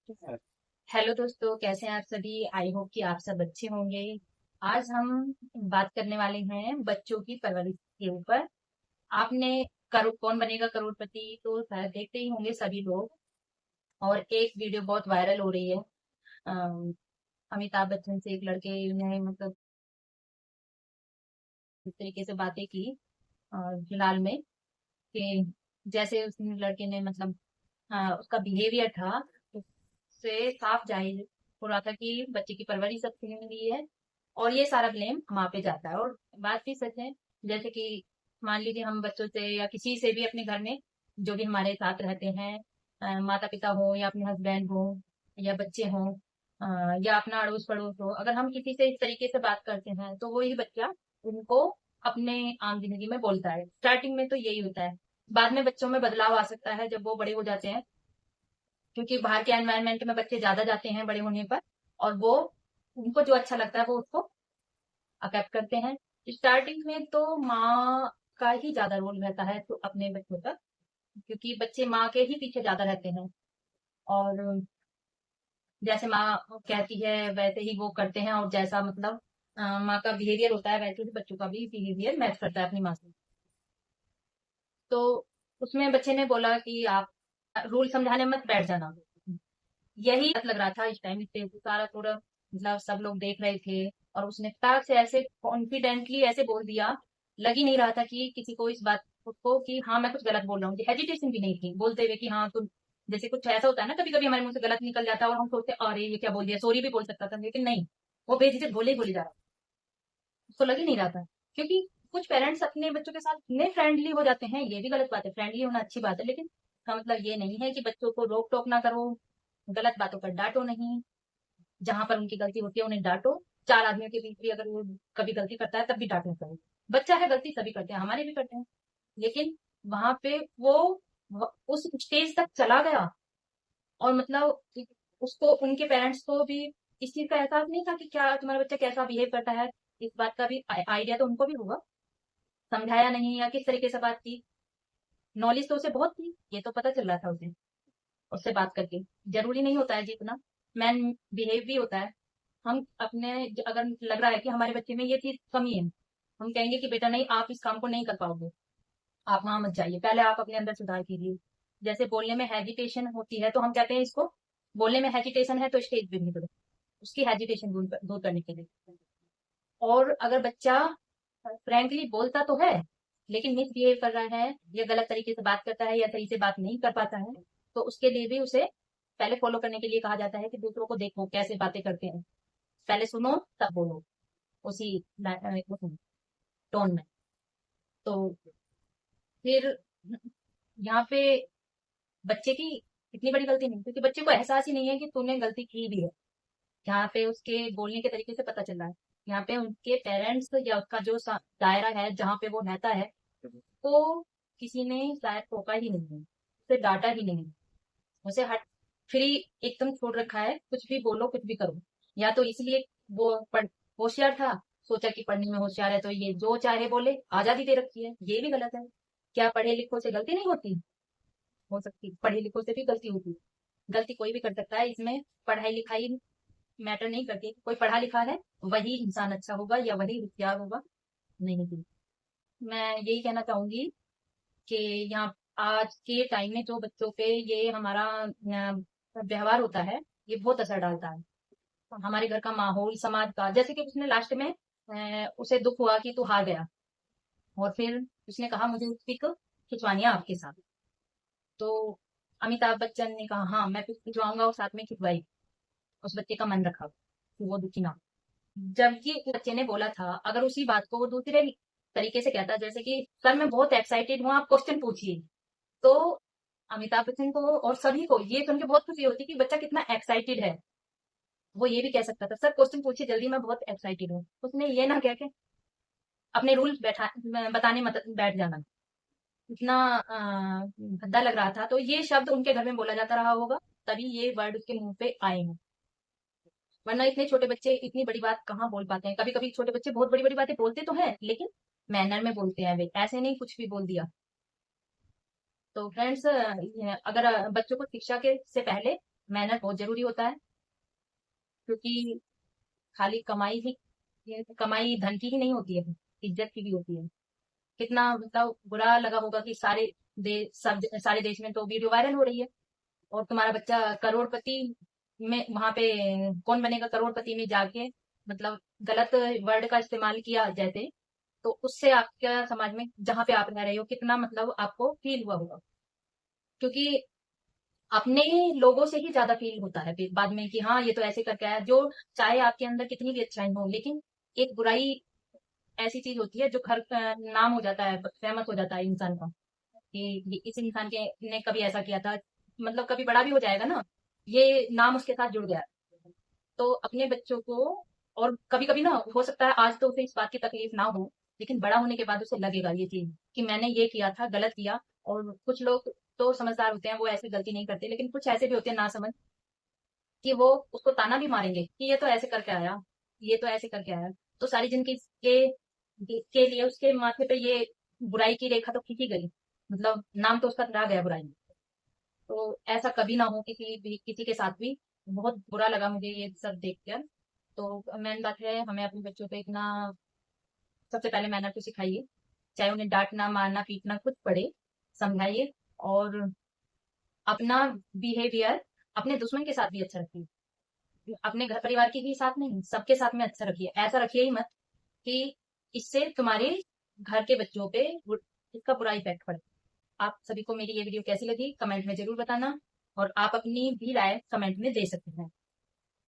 Hello दोस्तों, कैसे हैं आप सभी। आई होप कि आप सब अच्छे होंगे। आज हम बात करने वाले हैं बच्चों की परवरिश के ऊपर। आपने कौन बनेगा करोड़पति तो शायद देखते ही होंगे सभी लोग। और एक वीडियो बहुत वायरल हो रही है। अम, अमिताभ बच्चन से एक लड़के ने मतलब इस तरीके से बातें की फिलहाल में कि जैसे उस लड़के ने मतलब उसका बिहेवियर था, उससे साफ जाहिर हो रहा था कि बच्चे की परवरिश अच्छी नहीं हुई है। और ये सारा ब्लेम माँ पे जाता है, और बात भी सच है। जैसे कि मान लीजिए हम बच्चों से या किसी से भी अपने घर में जो भी हमारे साथ रहते हैं, माता पिता हो या अपने हस्बैंड हो या बच्चे हों, या अपना अड़ोस पड़ोस हो, अगर हम किसी से इस तरीके से बात करते हैं तो वही बच्चा उनको अपने आम जिंदगी में बोलता है। स्टार्टिंग में तो यही होता है। बाद में बच्चों में बदलाव आ सकता है जब वो बड़े हो जाते हैं, क्योंकि बाहर के एनवायरनमेंट में बच्चे ज्यादा जाते हैं बड़े होने पर, और वो उनको जो अच्छा लगता है वो उसको अकेप्ट करते हैं। स्टार्टिंग में तो माँ का ही ज्यादा रोल रहता है तो अपने बच्चों का, क्योंकि बच्चे माँ के ही पीछे ज्यादा रहते हैं। और जैसे माँ कहती है वैसे ही वो करते हैं, और जैसा मतलब माँ का बिहेवियर होता है वैसे ही बच्चों का भी बिहेवियर मैच करता है अपनी माँ से। तो उसमें बच्चे ने बोला कि आप रूल समझाने मत बैठ जाना। यही लग रहा था इस टाइम पे, सारा पूरा मतलब सब लोग देख रहे थे, और उसने फटाक से ऐसे कॉन्फिडेंटली ऐसे बोल दिया। लग ही नहीं रहा था कि किसी को इस बात को कि हाँ मैं कुछ गलत बोल रहा हूँ। हेजिटेशन भी नहीं थी बोलते हुए कि हाँ तुम, जैसे कुछ ऐसा होता है ना कभी कभी हमारे मुंह से गलत निकल जाता है और हम सोचते हैं अरे ये क्या बोल दिया, सॉरी भी बोल सकता था, लेकिन नहीं, वो बेझिझक बोले ही बोले जा रहा था। उसको लग ही नहीं रहा था। क्योंकि कुछ पेरेंट्स अपने बच्चों के साथ इतने फ्रेंडली हो जाते हैं, ये भी गलत बात है, फ्रेंडली होना अच्छी बात है, लेकिन इसका मतलब ये नहीं है कि बच्चों को रोक टोक ना करो, गलत बातों पर डांटो नहीं। जहां पर उनकी गलती होती है उन्हें डांटो। चार आदमियों के बीच भी अगर वो कभी गलती करता है तब भी डांटना चाहिए। बच्चा है, गलती सभी करते हैं, हमारे भी करते हैं। लेकिन वहां पे वो उस स्टेज तक चला गया, और मतलब उसको उनके पेरेंट्स को भी इस चीज का एहसास नहीं था कि क्या तुम्हारा बच्चा कैसा बिहेव करता है। इस बात का भी आइडिया तो उनको भी होगा। समझाया नहीं या किस तरीके से बात की। नॉलेज तो उसे बहुत थी, ये तो पता चल रहा था उसे उससे बात करके। जरूरी नहीं होता है जितना मैन बिहेव भी होता है। हम अपने अगर लग रहा है कि हमारे बच्चे में ये चीज कमी है, हम कहेंगे कि बेटा नहीं, आप इस काम को नहीं कर पाओगे, आप वहां मत जाइए, पहले आप अपने अंदर सुधार कीजिए। जैसे बोलने में हेजिटेशन होती है तो हम कहते हैं इसको, बोलने में हेजिटेशन है तो स्टेज पे निकलो, उसकी हेजिटेशन दूर करने के लिए। और अगर बच्चा फ्रैंकली बोलता तो है लेकिन मिसबिहेव कर रहा है या गलत तरीके से बात करता है या सही से बात नहीं कर पाता है, तो उसके लिए भी उसे पहले फॉलो करने के लिए कहा जाता है कि दूसरों को देखो कैसे बातें करते हैं, पहले सुनो तब बोलो, उसी टोन में। तो फिर यहाँ पे बच्चे की इतनी बड़ी गलती नहीं, क्योंकि बच्चे को एहसास ही नहीं है कि तूने गलती की भी है। यहाँ पे उसके बोलने के तरीके से पता चल रहा है। यहाँ पे उनके पेरेंट्स या उसका जो दायरा है जहाँ पे वो रहता है, तो किसी ने शायद टोका ही नहीं है, उसे डांटा ही नहीं, उसे हट फ्री एकदम छोड़ रखा है, कुछ भी बोलो कुछ भी करो। या तो इसलिए वो होशियार था, सोचा कि पढ़ने में होशियार है तो ये जो चाहे बोले, आजादी दे रखी है, ये भी गलत है। क्या पढ़े लिखों से गलती नहीं होती? हो सकती, पढ़े लिखों से भी गलती होती है। गलती कोई भी कर सकता है, इसमें पढ़ाई लिखाई मैटर नहीं करती। कोई पढ़ा लिखा है वही इंसान अच्छा होगा या वही होशियार होगा, नहीं नहीं। मैं यही कहना चाहूंगी कि यहाँ आज के टाइम में जो बच्चों पे ये हमारा व्यवहार होता है, ये बहुत असर डालता है हमारे घर का माहौल, समाज का। जैसे कि उसने लास्ट में उसे दुख हुआ कि तू हार गया, और फिर उसने कहा मुझे पिक खिंचवानी है आपके साथ। तो अमिताभ बच्चन ने कहा हाँ मैं पिक खिंचवाऊंगा, और साथ में खिंचवाई। उस बच्चे का मन रखा कि वो दुखी ना हो। जबकि उस बच्चे ने बोला था अगर उसी बात को वो दूसरे तरीके से कहता, जैसे कि सर मैं बहुत एक्साइटेड हूँ आप क्वेश्चन पूछिए, तो अमिताभ बच्चन को और सभी को ये सुन के बहुत खुशी होती कि बच्चा कितना एक्साइटेड है। वो ये भी कह सकता था सर क्वेश्चन पूछिए जल्दी, मैं बहुत एक्साइटेड हूँ। उसने ये ना कह के अपने रूल्स बताने मत बैठ जाना। इतना भद्दा लग रहा था, तो ये शब्द उनके घर में बोला जाता रहा होगा, तभी ये वर्ड उसके मुंह पे आए हैं। वरना इतने छोटे बच्चे इतनी बड़ी बात कहाँ बोल पाते हैं। कभी कभी छोटे बच्चे बहुत बड़ी बड़ी बातें बोलते तो हैं, लेकिन मैनर में बोलते हैं, वे ऐसे नहीं कुछ भी बोल दिया। तो फ्रेंड्स, अगर बच्चों को शिक्षा के से पहले मेहनत बहुत जरूरी होता है, क्योंकि खाली कमाई ही, ये कमाई धन की ही नहीं होती है, इज्जत की भी होती है। कितना मतलब बुरा लगा होगा कि सारे देश में तो वीडियो वायरल हो रही है, और तुम्हारा बच्चा करोड़पति में वहां पे कौन बनेगा करोड़पति में जाके मतलब गलत वर्ड का इस्तेमाल किया जैसे, तो उससे आपका समाज में जहां पे आप रह रहे हो कितना मतलब आपको फील हुआ होगा। क्योंकि अपने लोगों से ही ज्यादा फील होता है फिर बाद में कि हाँ ये तो ऐसे करके आया, जो चाहे आपके अंदर कितनी भी अच्छाई हो, लेकिन एक बुराई ऐसी चीज होती है जो नाम हो जाता है, फेमस हो जाता है इंसान का, कि इस इंसान के ने कभी ऐसा किया था, मतलब कभी बड़ा भी हो जाएगा ना, ये नाम उसके साथ जुड़ गया। तो अपने बच्चों को, और कभी कभी ना हो सकता है आज तो उसे इस बात की तकलीफ ना हो, लेकिन बड़ा होने के बाद उसे लगेगा ये चीज कि मैंने ये किया था, गलत किया। और कुछ लोग तो समझदार होते हैं, वो ऐसे गलती नहीं करते, लेकिन कुछ ऐसे भी होते हैं ना समझ, कि वो उसको ताना भी मारेंगे कि ये तो ऐसे करके आया, ये तो ऐसे करके आया। तो सारी जिंदगी के लिए उसके माथे पे ये बुराई की रेखा तो खींची गई, मतलब नाम तो उसका रह गया बुराई में। तो ऐसा कभी ना हो किसी के साथ भी। बहुत बुरा लगा मुझे ये सब देखकर। तो मेन बात है, हमें अपने बच्चों पे इतना, सबसे पहले मैनर तो सिखाइए, चाहे उन्हें डांटना मारना पीटना कुछ पड़े, समझाइए। और अपना बिहेवियर अपने दुश्मन के साथ भी अच्छा रखिए, अपने घर परिवार के ही साथ नहीं, सबके साथ में अच्छा रखिए। ऐसा रखिए ही मत कि इससे तुम्हारे घर के बच्चों पे इसका बुरा इफेक्ट पड़े। आप सभी को मेरी ये वीडियो कैसी लगी कमेंट में जरूर बताना, और आप अपनी भी राय कमेंट में दे सकते हैं।